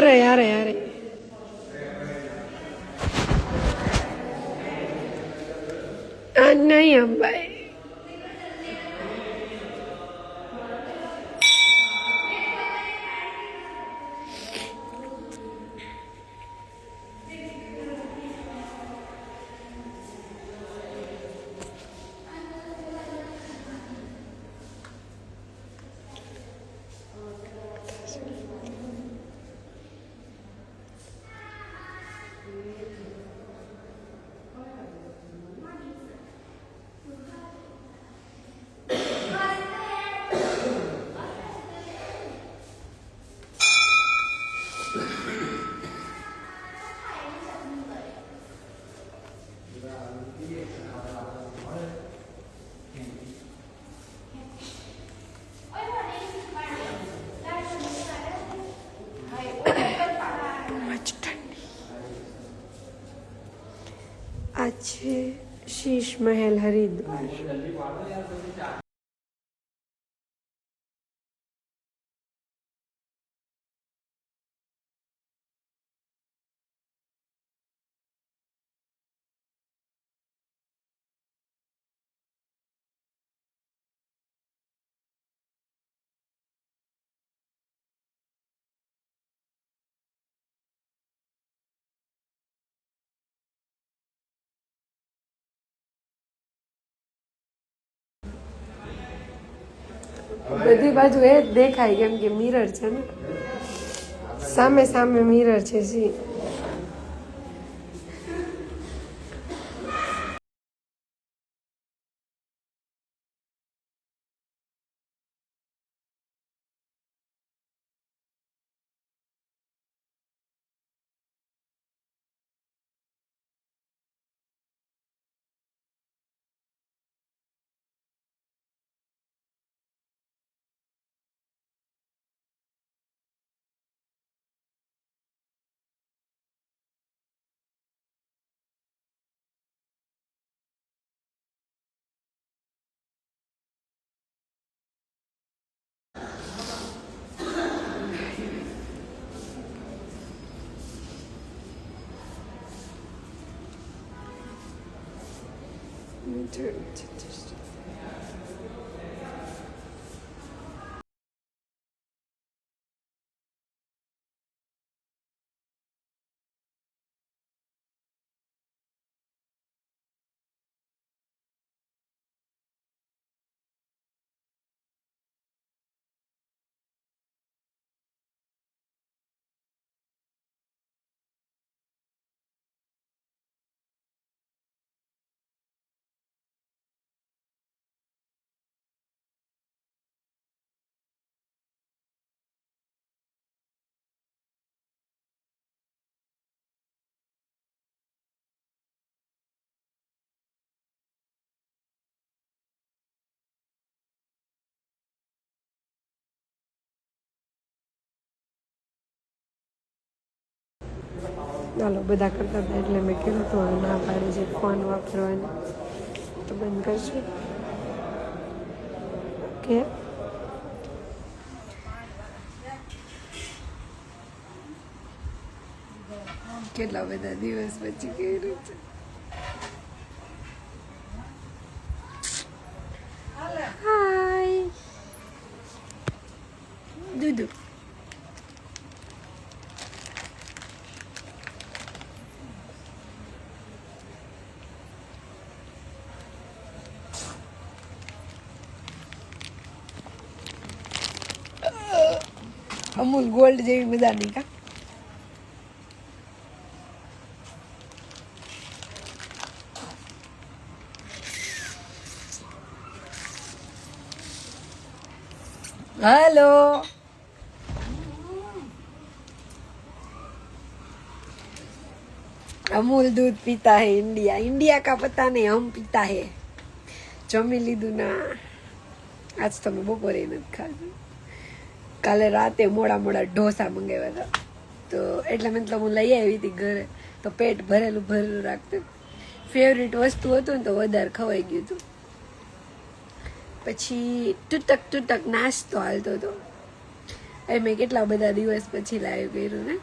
अरे अरे अरे नहीं हम भाई आज છે શીશ મહેલ હરિદ્વાર બધી બાજુ એ જ દેખાય કેમ કે મિરર છે ને સામે સામે મિરર છે સી ચાલો બધા કરતા હતા એટલે મેં કીધું તો ના પાડી છે ફોન વાપરવાની તો બંધ કરશું ઓકે કેટલા બધા દિવસ પછી કર્યું છે હાય દૂધુ અમૂલ ગોલ્ડ જેવી મજાની કા हेलो अमूल दूध पीता है इंडिया इंडिया का पता नहीं हम पीता है जमी लीधु ना आज तो मैं बपोरे नहीं खाधु काले राते मोड़ा मोड़ा ढोसा मंगाव्या था तो એટલે મતલબ હું લઈ આવી હતી ઘરે તો પેટ ભરેલું ભરેલું રાખતું ફેવરિટ વસ્તુ હતું ને તો વધારે ખવાઈ ગયું હતું પછી તૂટક નાસ્તો હાલતો હતો એ મેં કેટલા બધા દિવસ પછી લાઈવ કર્યું ને.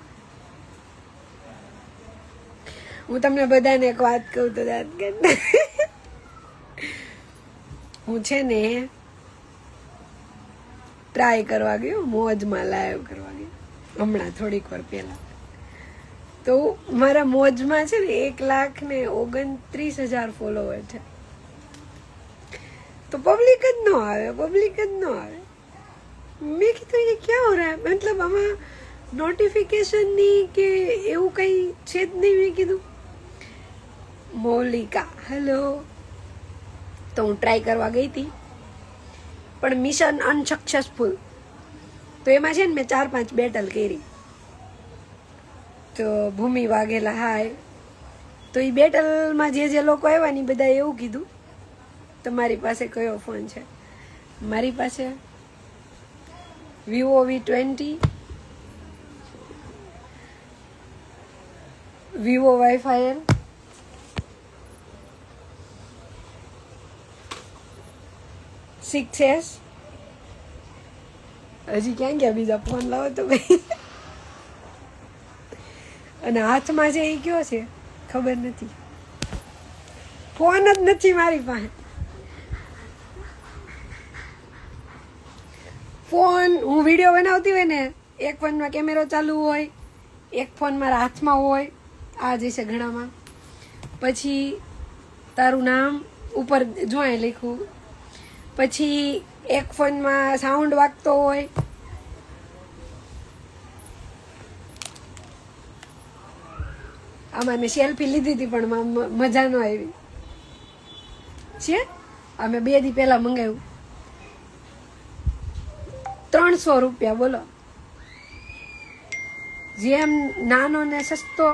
હું તમને બધાને એક વાત કહું તો યાદ કરતા, હું છે ને ટ્રાય કરવા ગયો મોજમાં લાઈવ કરવા ગયો હમણાં થોડીક વાર પહેલા. તો મારા મોજમાં છે ને 1,29,000 ફોલોવર છે. તો પબ્લિક જ ન આવે. મેં કીધું ये क्या हो रहा है, मतलब આમાં નોટિફિકેશનની કે એવું કંઈ છે જ નહીં. મેં કીધું મૌલિકા હેલો. તો હું ટ્રાય કરવા ગઈ હતી પણ મિશન અનસક્સેસફુલ. તો એમાં છે ને મેં 4-5 બેટલ કરી. તો ભૂમિ વાઘેલા હાય. તો એ બેટલમાં જે લોકો આવ્યા ને બધા એવું કીધું તમારી પાસે કયો ફોન છે. મારી પાસે Vivo V20, Vivo Wi-Fi 6S. હજી ક્યાં ગયા બીજા ફોન લાવો તો ભાઈ. અને હાથમાં છે એ કયો છે ખબર નથી. ફોન જ નથી મારી પાસે. ફોન હું વિડીયો બનાવતી હોય ને, એક ફોનમાં કેમેરો ચાલુ હોય, એક ફોન મારા હાથમાં હોય, આ જે છે ઘણામાં. પછી તારું નામ ઉપર જોઈ લખ્યું. પછી એક ફોનમાં સાઉન્ડ વાગતો હોય. આમાં મેં સેલ્ફી લીધી હતી પણ મજા ન આવી છે. આ મેં 2 દી પહેલા મંગાવ્યું 300 રૂપિયા. બોલો, જેમ નાનો ને સસ્તો.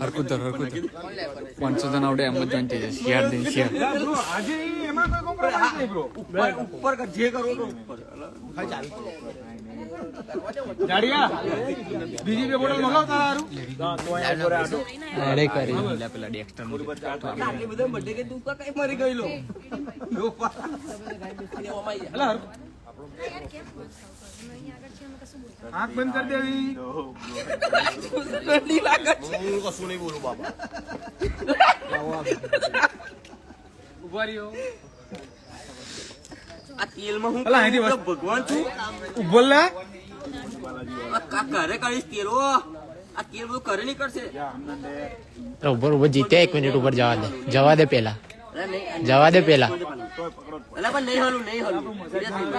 હરકુતર 500 જણ આવડે એમ જ જોઈન થઈ જશે. શેર દે શેર આજે એમાં કોઈ કોમ્પ્રોમાઇઝ નહીં બ્રો. ઉપર કર જે કરો તો ઉપર ખાઈ ચાલ જાડિયા બીજી બે બોટલ મંગાવ તારું તો અહીંયા આટો અરે કરી પેલા ડેક્સ્ટર આટલી બધા બર્થડે કે તું કઈ મરી ગઈલો અલા આંખ બંધ કરી દેવી. ઠંડી લાગે છે. હું કશું નહીં બોલું બાબા. ઉભા રહ્યો. આ તેલમાં હું ભગવાન છું. બોલ લે. આ ઘરે કરીશ તેલો. આ તેલ બધું ઘરે નહીં કરશે. ઉપર જીતે 1 મિનિટ ઉપર જવા દે પેલા. જવા દે પેલા. અલા પણ નહીં હલું સિરિયસલી.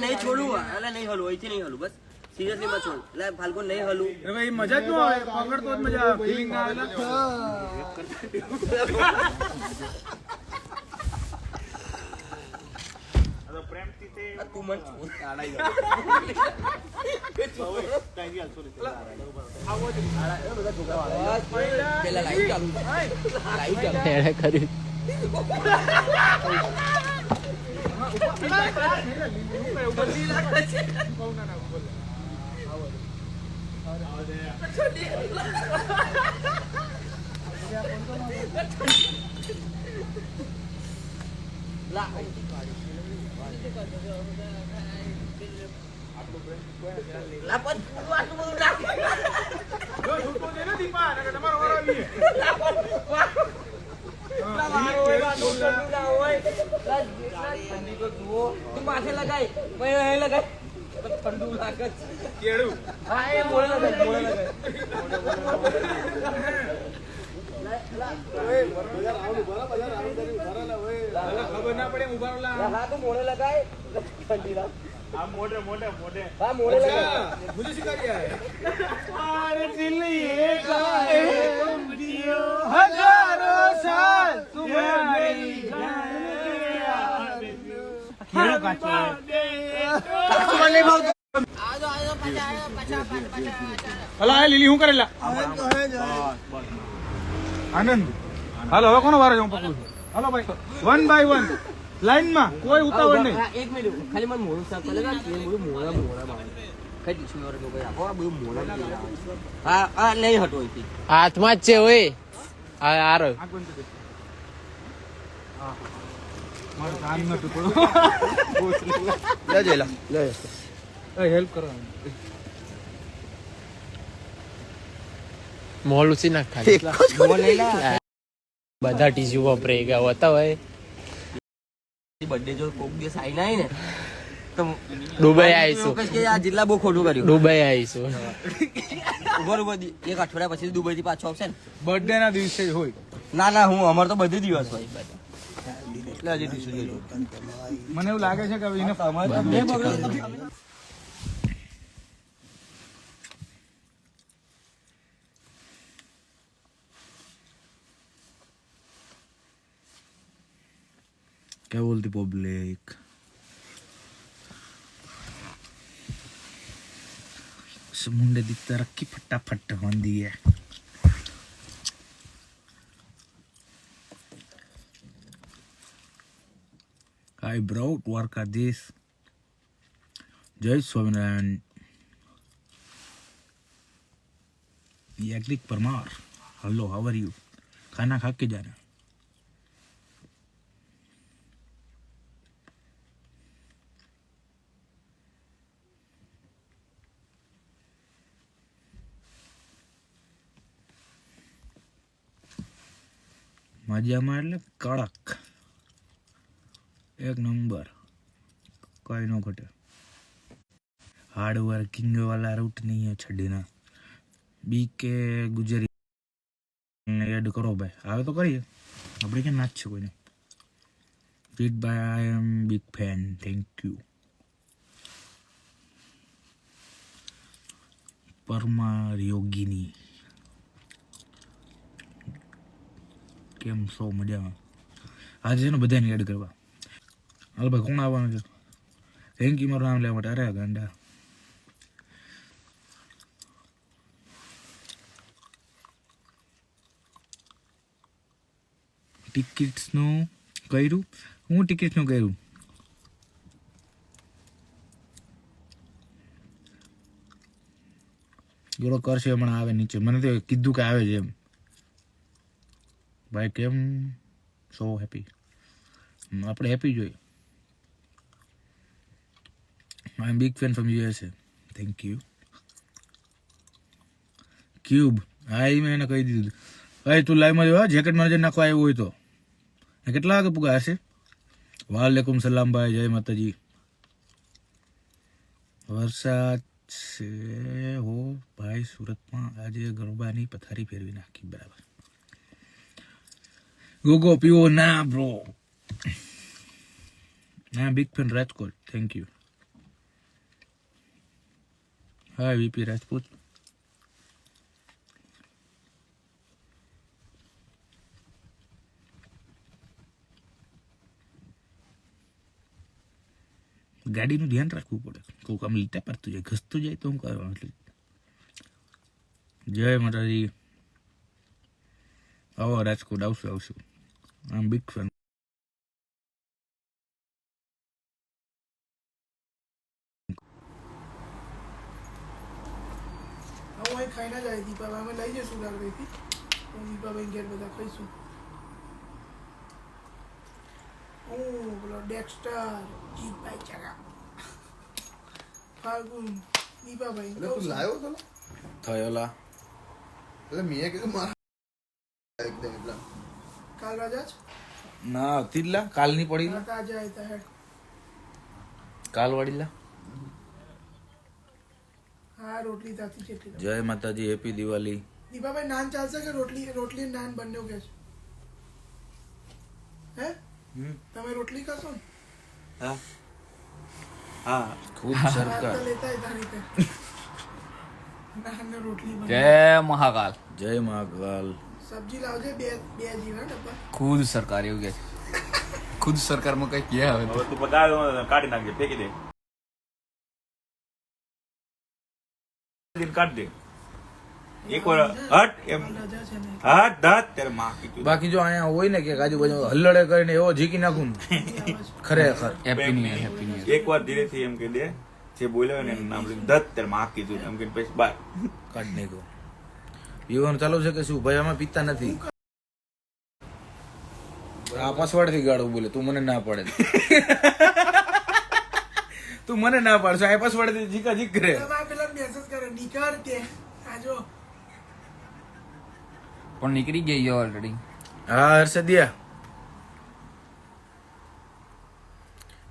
નહીં છોડું. નહીં હલું અહીંથી નહીં હલું બસ સિરિયસલી મત છોડ. એટલે ફાલ્ગુ નહીં હલું. ભાઈ મજા ક્यों આવે? પકડ તો જ મજા આવે. ફીલિંગ ના આવે. પ્રેમથી તે તું મન આડાઈ પેલા લાઈવ ચાલુ એણે કર્યું. માથે લગાય લગાય ઠંડુ લાગે કેળું. હા એ મોડે લગાય ખબર ના પડે ઉભા હા તો મોડે લગાય ઠંડી લાગે. હા મોઢે હા મોઢે લગાય. મુझे सिखा दिया है. अरे दिल ये गाए हजारों साल तुम्हारी હલા લીલી હું કરેલા આનંદ. હાલો હવે કોનો વારો છે? હું પકડું છું. હાલો ભાઈ, 1 by 1 લાઈનમાં, કોઈ ઉતાવળ નહીં. એક મિનિટ ખાલી મને મોડું સાફ કરે ને એ બધું મોડા માં કઈ ટીસ્યુ વાર લોકો આપો આ બધું મોડા હા આ નહીં હટો અહીંથી હાથમાં જ છે ઓય. આ આરો આંખ બંધ કરી દે. હા. મારું કામ નતું થોડું. લે હેલ્પ કરો. મોલ ઉસી નાખ ખાલી. મોં લઈ લે બધા ટીસ્યુ વાપરે ગયા હોતા હોય. બર્થડે જો કોક દિવસ આઈ ના ને તો દુબઈ આવીશું. કે આ જિલ્લા બહુ ખોટું કર્યું દુબઈ આવીશું. ઉભર એક અઠવાડિયા પછી દુબઈ થી પાછો આવશે ને બર્થડે ના દિવસે જ હોય. ના હું અમાર તો બધી દિવસ હોય એટલે હજી ટીસ્યુ જોઈ મને એવું લાગે છે કે હવે એને क्या बोलती पब्लिक? मुंडे दिखता रखी फटाफट होंदी है. Hi bro, Dwarkadhish. જય Swaminarayan. Yagnik Parmar. Hello, how are you? खाना खा के जाना. મજામાં એટલે કડક એક નંબર, કઈ નો ઘટે. हार्ड वर्किंग वाला रूट नहीं है छड़ीना. बी के गुजरी એડ કરો ભાઈ. આવે તો કરીએ આપણે, ક્યાં નાચ છે કોઈને. રીડ બાય I am big fan. Thank you. Parmar Yogini કેમ છો? મજામાં. આજે છે ને બધાને એડ કરવા. હાલ ભાઈ, કોણ આવવાનું છે? થેન્ક યુ મારું નામ લેવા માટે. અરે ગાંડા, ટિકિટ્સનું કર્યું? હું ટિકિટ્સનું કર્યું? જોડો કરશે હમણાં, આવે નીચે. મને તો કીધું કે આવે છે એમ. ભાઈ કેમ સો હેપી? આપણે હેપી જોઈએ. I am big fan from USA. Thank you. Cube, હા એ મેં એને કહી દીધું. ભાઈ તું લાઈવમાં જો, જેકેટ મેનેજર નાખવા આવ્યું હોય તો. કેટલા વાગે પૂગા હશે? વાલેકુમ સલામ ભાઈ, જય માતાજી. વરસાદ છે હો ભાઈ સુરતમાં. આજે ગરબાની પથારી ફેરવી નાખી. બરાબર. ગોગો પીવો ના બ્રો. હા big fan Rajkot. Thank you. હા વીપી રાજપૂત. ગાડીનું ધ્યાન રાખવું પડે. કોઈક આમ લીટા પડતું જાય, ઘસતું જાય તો હું કરવાનું. એટલે જય માતાજી. આવો રાજકોટ, આવશું. આમ બિગ ફેન. હું અહીં ખાઈને જ આવી દીપાભાઈ, અમે લઈ જઈશું લાકડીથી. હું દીપાભાઈ ઘેર બધા ખાઈશું. હું પેલો ડેક્સ્ટર, જીતભાઈ ચગા, ફાલ્ગુન, દીપાભાઈ. તું લાવ્યો તો થયેલા એટલે મેં કીધું મારા એકદમ એટલા કાલ રજા જ ના તીરલા કાલની પડી. તાજા આવ્યા હેડ. કાલ વાડીલા. હા રોટલી તાતી કેટલી. જય માતાજી. હેપી દિવાળી. દીપાભાઈ નાન ચાલશે કે રોટલી નાન બંને કે છે? હે તમે રોટલી ખાશો ને? હા હા ખુદ સરકાર. લેતા તારી રીતે નાન ને રોટલી બને. જય મહાકાલ. જય મહાકાલ. સબ્જી લાવજે બે જીરા ડબ્બા. ખુદ સરકાર એવું કે ખુદ સરકારમાં કઈ કે આવે તો તું બધા કાઢી નાખજે, ફેંકી દે. કાઢ દે. એક વાર હટ એમ રજા છે ને હટ ધત ત્યારે માં કીધું બાકી જો અહીંયા હોય ને કે આજુબાજુ હલ્લડે કરીને એવો ઝીકી નાખું ને ખરેખર happy new year, happy new year. એક વાર ધીરેથી એમ કહી દે જે બોલ્યો હોય ને એનું નામ લઈને ધત ત્યારે માં કીધું એમ કે પછી બાર કાઢ નાખ્યો પીવાનું ચાલુ છે કે શું ભાઈ અમે પીતા નથી આ પાસવર્ડ થી ગાળું બોલે તું મને ના પાડે તું મને ના પાડશો આ પાસવર્ડ થી જીકા જીક કરે તમારા પેલા મેસેજ કરે નીકળ કે આ જો પણ નીકળી ગઈ ઓલરેડી. હા હર્ષદિયા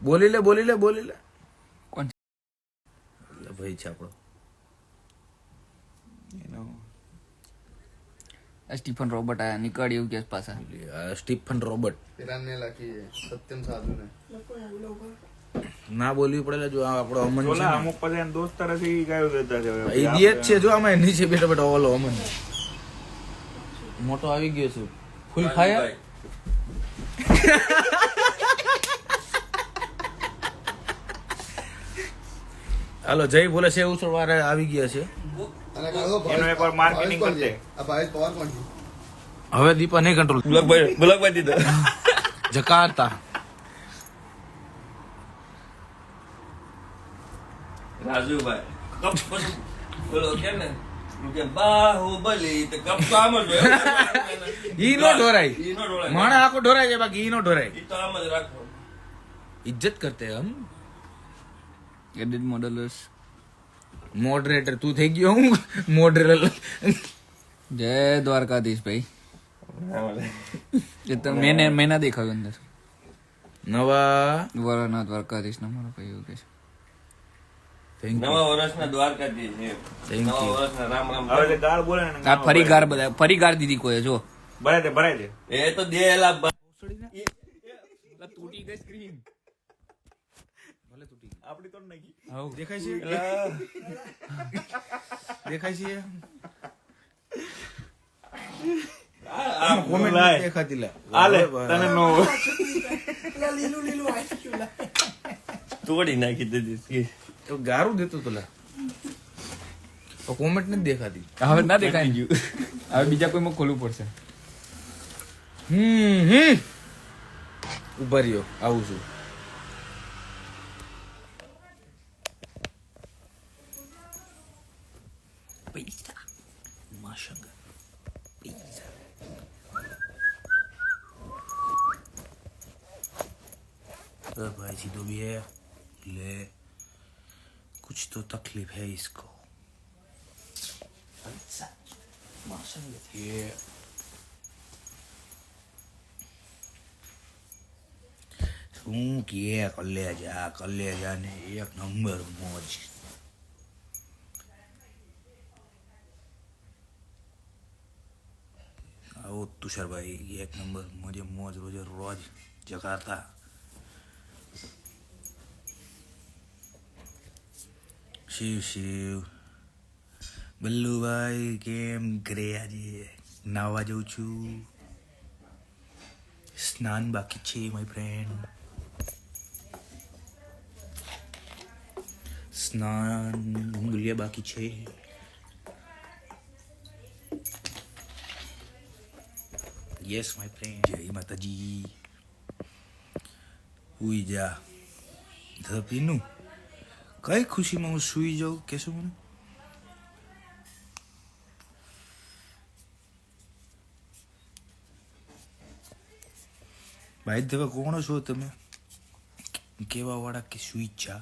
બોલી લે કોણ? એટલે ભાઈ છે આપણો સ્ટીફન રોબર્ટ આયા નીકળ એવું કે પાછા. સ્ટીફન રોબર્ટ તિરાનને લખી છે સત્યમ સાધુ ને લોકો આગળ ઉપર ના બોલવી પડે જો આ આપણો અમન છે ચોલા ને. અમુક પછી દોસ્તાર હશે ગાયો દેતા છે હવે. ઇડિયટ છે જો આમાં નીચે બેઠો બેઠો ઓલો અમન મોટો આવી ગયો છે ફૂલ ફાયર હાલો જય બોલે છે ઉછળ વારે આવી ગયા છે અને કાળો એનો એકવાર marketing કોણ છે? કરજે. આ ભાવેશ પવાર કોણ છે? હવે દીપા નહીં કંટ્રોલ બ્લોકભાઈ દીધો જકાર્તા રાજુભાઈ કપ પછી બોલો કેમ ને કે બાહુબલી તો કપ તો આમ જ હોય ઈ નો ઢોરાય ઈ નો ઢોળાય. માણસ આખો ઢોરાય છે બાકી ઈ નો ઢોરાય ઈ તો આમ જ રાખો ઇજ્જત કરતે હમ એડિટ મોડલર્સ. મોડરેટર તું થઈ ગયો હું મોડરેટર જય દ્વારકાધીશ ભાઈ. એ તો મેં ના દેખાયું અંદર. નવા વરના દ્વારકાધીશ ના મારો ભાઈ એવું કે છે. થેન્ક યુ નવા વર્ષના દ્વારકાધીશ છે Thank નવા you. વર્ષના રામ રામ હવે એટલે ગાળ બોલે ને આ ફરી ગાર બધા ફરી ગાર દીધી કોઈ જો ભરાય દે એ તો દેલા તૂટી ગઈ સ્ક્રીન. આપડી તો નાખી દેખાય છે દેખાય છે કોમેન્ટ લાય. દેખાતી લે આલે તને નો પેલા લીલું લીલું આવી ગયું લા. તોડી નાખી દીધી તો ગારું દેતો તો લે કોમેન્ટ નથી દેખાતી હવે ના દેખાય ને. હવે બીજા કોઈમાં ખોલવું પડશે. ઉભા રહ્યો આવું છું પૈસા માશંગા પૈસા भाई सीधो भी है ले कुछ तो तकलीफ है इसको ये શું કે કલેજા ને એક નંબર મોજ આવો તુષારભાઈ એક નંબર મોજે મોજ રોજે રોજ જગાતા શિવ બલ્લુભાઈ કેમ કરે આજે નાવા જઉં છું સ્નાન બાકી છે માય ફ્રેન્ડ સ્નાન ઉંગલિયા બાકી છે યસ માય ફ્રેન્ડ જય માતાજી ઉઈ જા ધપીનું કઈ ખુશીમાં હું સુઈ જાઉં કેશો મને ભાઈ દેવા કોણ છો તમે કેવા વાળા કે સુઈ જા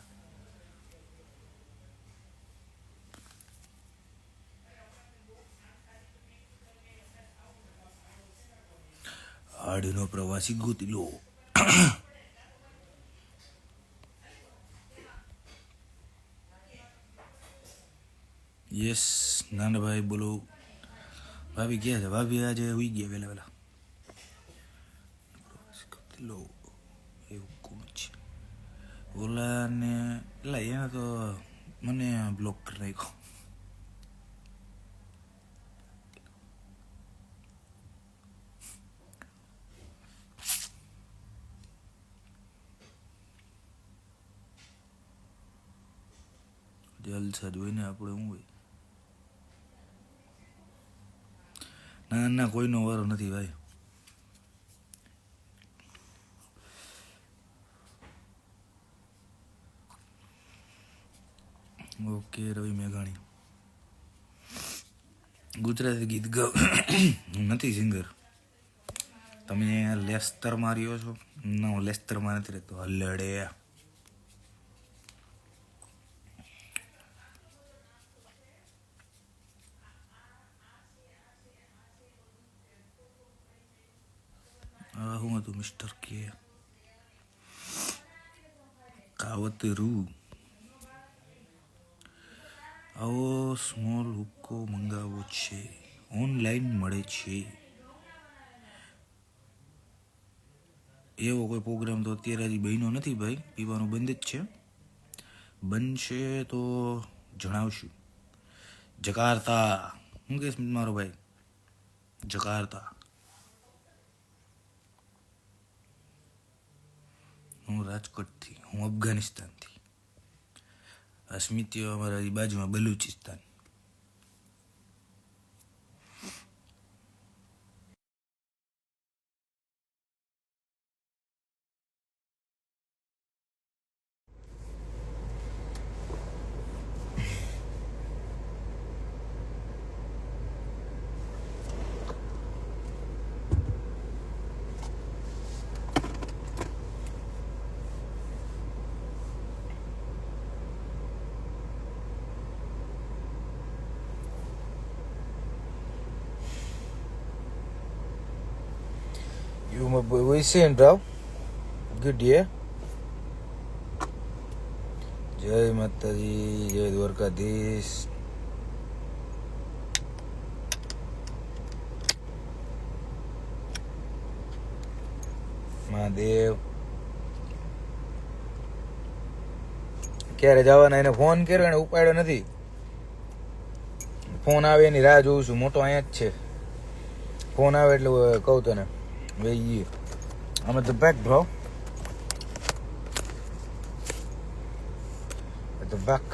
હાડનો પ્રવાસી ગોતી લો યસ નાના ભાઈ બોલો ભાભી ગયા છે ભાભી આજે હુઈ ગયા વેલા વેલા લો એવું કોણ છે ઓલા ને એટલે એને તો મને બ્લોક કરી નાખ્યો જલસા જોઈને આપણે શું હોય ના ના કોઈનો વારો નથી ભાઈ. ઓકે રવિ મેઘાણી. ગુજરાતી ગીત ગાવ. હું નથી સિંગર. તમે લેસ્તરમાં રહ્યો છો? ના, હું લેસ્તરમાં નથી રહેતો. હલ્લડે. હું હતું મિસ્ટર કે કાવતરું. આવો સ્મોલ હુક્કો મંગાવો છે, ઓનલાઈન મળે છે. એવો કોઈ પ્રોગ્રામ તો અત્યારે હજી બન્યો નથી ભાઈ. પીવાનું બંધ જ છે. બનશે તો જણાવશું. જકાર્તા. શું કહેશ મારો ભાઈ? જકાર્તા. હું રાજકોટથી. હું અફઘાનિસ્તાનથી. અસ્મિત્ય અમારા બાજુમાં Balochistan. You my boy, what you saying, bro? Good, yeah? જય માતાજી, જય દ્વારકાધીશ. મહાદેવ. ક્યારે જવાના? એને ફોન કર્યો, એને ઉપાડ્યો નથી. ફોન આવે એની રાહ જોઉં છું. મોટો અહીંયા જ છે. ફોન આવે એટલે કહું તને. Wait, I'm at the back, bro. At the back.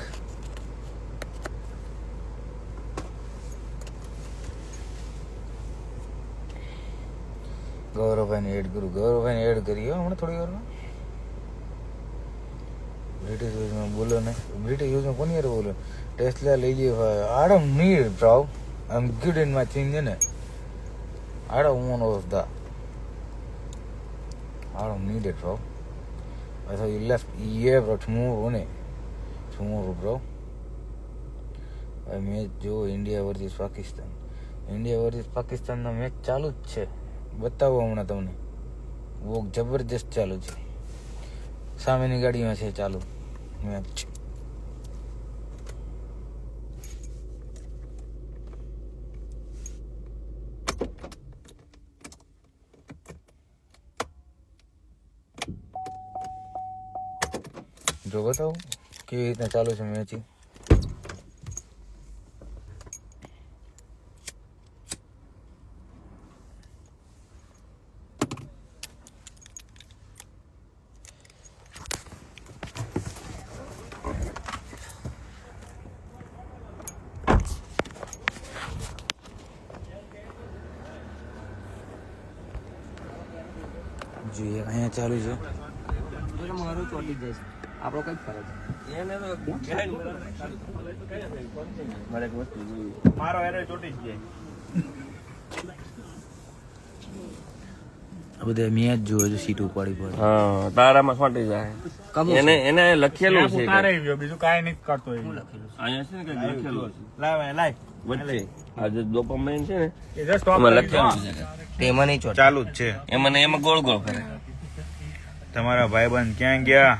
ગૌરવભાઈને એડ કરું. ગૌરવભાઈને એડ કરીએ હમણાં થોડી વારમાં. બ્રિટિશ યુઝમાં બોલો ને. બ્રિટિશ યુઝમાં કોની યાર બોલો? ટેસ્લા લઈ જઈએ. I don't need it, bro. I'm good in my thing, ને. I don't want all of that. I don't need it, bro. I thought you left. Yeah, bro. Tomorrow, ne? Tomorrow, bro. I match જો India versus Pakistan. India versus પાકિસ્તાનનો match ચાલુ જ છે. બતાવો હમણાં તમને. બહુ જબરજસ્ત ચાલુ છે. સામેની ગાડીમાં છે ચાલુ મેચ. જો બતાવું કેવી રીતના ચાલુ છે મેચ. જોઈએ અહીંયા ચાલુ છે. મારું ચોટી જાય છે. આપણો કઈ ફરજ મારો એરે ચોટી જ જાય. આ બધા મેચ જોવે છે. સીટ ઉપાડી પડે. હા તારામાં ફાટી જાય. એને લખેલું છે બીજું કાંઈ નથી કરતો. અહીંયા છે ને કઈ લખેલું છે લાય વચ્ચે આજે ડોપામાઇન છે ને એ જસ્ટ એમાં લખેલું છે તેમાં નહીં ચોટ ચાલુ જ છે. એમાં ગોળ ગોળ ફરે. તમારા ભાઈબંધ ક્યાં ગયા?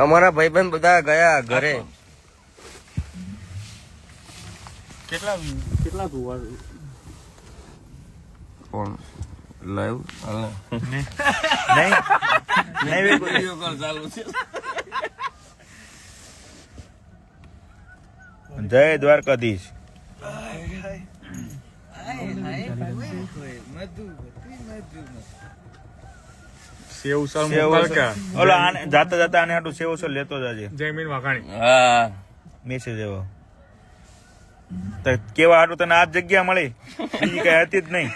અમારા ભાઈબંધ બધા ગયા ઘરે. કેટલા કોણ લાઈવ નહીં વિડિયો કોલ ચાલુ છે. જય દ્વારકાધીશ. ઓલો જાતા જાતા આને હાટું સેવ લેતો જાજે. જયમીન વાઘાણી. હા મેસેજ એવો તો કેવા હાટું તને આ જ જગ્યા મળી બીજી કઈ હતી જ નહીં.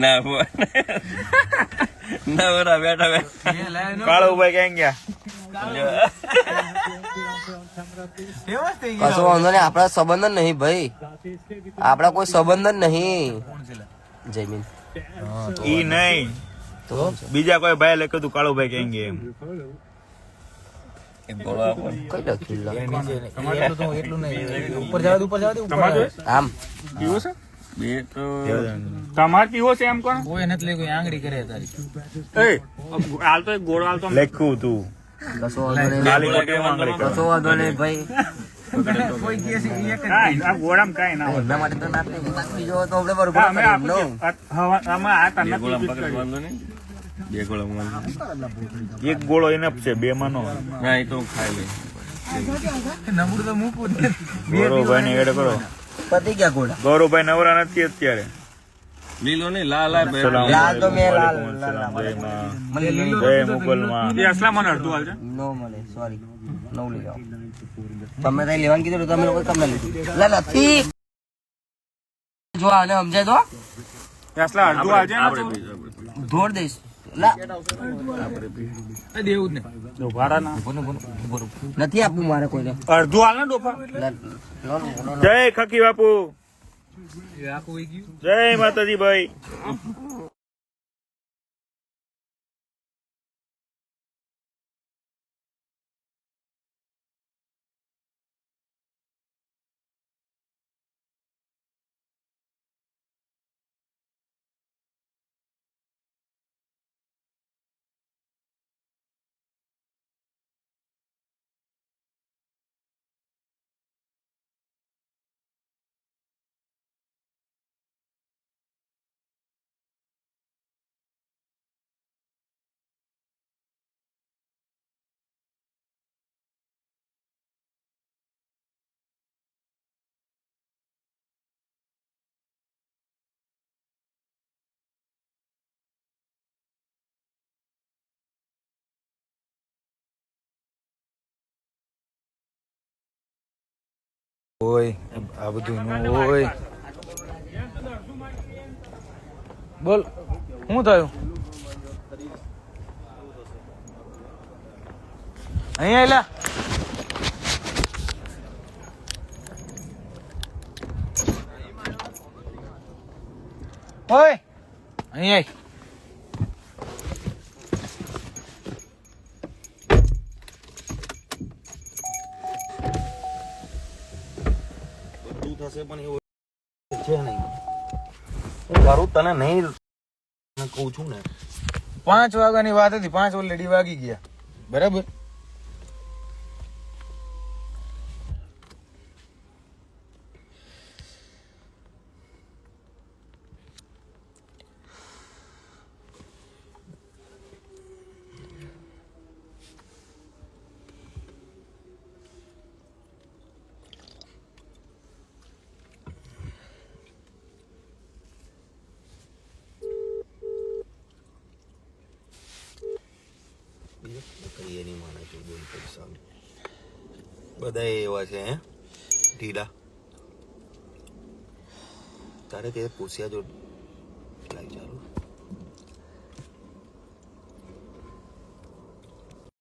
ના ના બરા બેઠા કાળુભાઈ ક્યાં ગયા? કશો વાંધો નહીં, આપડા સંબંધ જ નહીં ભાઈ, આપડા કોઈ સંબંધ જ નહીં. જયમીન ઈ નહીં તો બીજા કોઈ ભાઈ લખ્યું હતું કાળુભાઈ ક્યાં ગયા એમ. કઈ લખ્યું આમ તમારે પીવો છે એમ કોણ હાલ તો એક ગોળ હાલ તો લખ્યું હતું. કશો વાંધો નહીં, ખાલી ખોટી આંગળી કરે. કશો વાંધો નહીં ભાઈ. કાંઈ, આ ગોળામાં કાંઈ ના હોય. એમના માટે તો ના બીજો તો આપણે બરોબર અમે કરીએ આપું એમનો. છું. આમાં આ તને એક ગોળો ઇનફ છે, બે માં નો. ગૌરવભાઈ ને એડ કરો. પતી ગયા ઘોડા. ગૌરવભાઈ નવરા નથી અત્યારે. લાલ તો મેં લાલ જય મુગલમાં. નો મળે, સોરી નવ લઈ જાઓ. તમે તઈ લેવાનું કીધું તમે લોકો તમને લીધું. લા નથી જો આને સમજાય તો ધોડ દઈશ. લા નથી આપવું મારે કોઈને. અડધું હાલ ને ડોફા. જય ખકી બાપુ, જય માતાજી ભાઈ. ઓય આ બધું નું ઓય બોલ શું થયું અહીંયા એલા ઓય અહીંયા થશે પણ એવું છે નહીં. હું કરું તને નહીં કહું છું ને. 5 વાગ્યાની વાત હતી, 5 ઓલરેડી વાગી ગયા બરાબર. બધા એવા છે હે ઢીલા. તારે તે પૂછ્યા જો લાગી